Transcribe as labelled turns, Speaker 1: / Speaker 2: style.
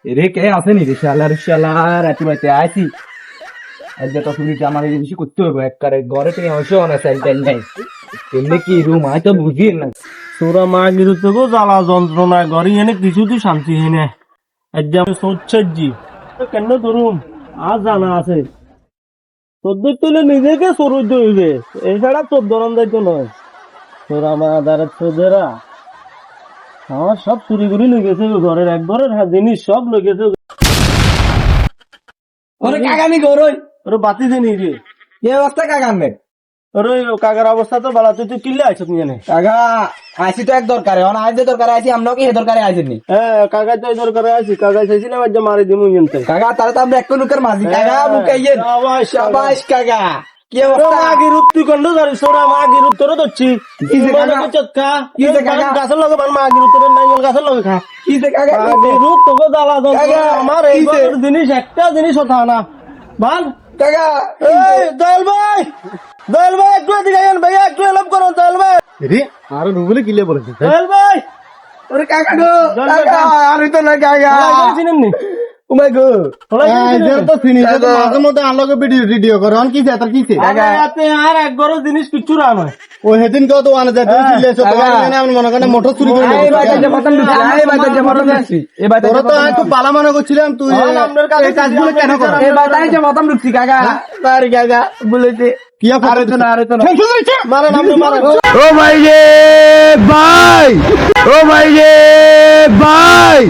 Speaker 1: রে কে আসেনি রে শালা রাতে বাড়িতে আইছি আজকে তো চুরিটা আমার এই বেশি করতে হবে একবারে ঘরে থেকে হইছো না সাইকেল নাই এমনি কি রুম আই তো বুঝি না
Speaker 2: তোরা মা গিরু তো জ্বালা যন্ত্রণা ঘরে এনে কিছু তুই শান্তি হয় না আজ আমি সোচ্ছি কেন ধরুম আর জানা আছে চোদ্দ তুলে নিজেকে সরুজ হইবে এছাড়া চোদ্দ দায়িত্ব নয় তোরা মা আদারের চোদ্দেরা আমার সব চুরি করে লই গেছে ঘরের এক ঘরের জিনিস সব লই গেছে
Speaker 1: ওরে কাকানি গরই
Speaker 2: ওরে বাতি দে নিজে
Speaker 1: কি অবস্থা কাকান রে
Speaker 2: ওরে কাকার অবস্থা তো বালা তুই কিল্লে আইছ তুমি জানে
Speaker 1: কাকা আইছি তো এক দরকারে অন আজ যে দরকারে আইছি আমরা কি হে দরকারে আইছিনি
Speaker 2: হ্যাঁ কাকা তো দরকার আছি কাকা চাইছিলাম আজ মারি দিমু জানতে
Speaker 1: কাকা তারে তো আমরা একটু লুকের মাঝি কাকা মুকাইয়েন শাবাশ কাকা কি অবস্থা
Speaker 2: মাগি রুত্তি করলো জানি সোরা মাগি রুত্তর দচ্ছি
Speaker 1: কি যে কাকা?
Speaker 2: চক্কা
Speaker 1: কি যে কাকা?
Speaker 2: গাছের লগে বান মাগি রুত্তর নাইল গাছের লগে খা
Speaker 1: কি যে কাকা
Speaker 2: মাগি রুত তোকে জ্বালা
Speaker 1: কাকা,
Speaker 2: আমার এই
Speaker 1: কি যে?
Speaker 2: জিনিস একটা জিনিস হতা না ভাল
Speaker 1: কাকা
Speaker 2: এই দয়াল ভাই একটু এদিকে আইন ভাই একটু হেল্প করুন দয়াল ভাই
Speaker 3: রে আর রুবলে কিলে বলেছে
Speaker 2: দয়াল ভাই
Speaker 1: ওরে কাকা গো
Speaker 2: জল
Speaker 1: কাকা
Speaker 2: কাকা।
Speaker 1: আর তো না কাকা
Speaker 2: চিনেন নি
Speaker 1: ও মাই গো
Speaker 3: তো ফিনিশ তো মাঝে মধ্যে আলোকে ভিডিও করে অন কিছে তার কিছে
Speaker 2: আর এক গরো জিনিস কিচ্ছু রান হয়
Speaker 3: ও হেদিন কেউ তো আনে যায় তুই চিল্লেছ তো
Speaker 1: কাকা।
Speaker 3: মানে আমি মনে করেন মোটর চুরি করে
Speaker 1: এই বাইতে যে মতন দিছি এই বাইতে যে মতন দিছি এই বাইতে
Speaker 3: তোরা তো একটু পালা মনে করছিলাম তুই
Speaker 2: আর আপনার কাছে
Speaker 3: এই কাজগুলো কেন কর
Speaker 1: এই বাইতে যে মতন দিছি কাকা আরে কাকা বলেছে
Speaker 3: কি
Speaker 1: আরে তো না
Speaker 2: মারেন আপনি মারেন
Speaker 1: ও ভাই রে ভাই ও ভাই রে ভাই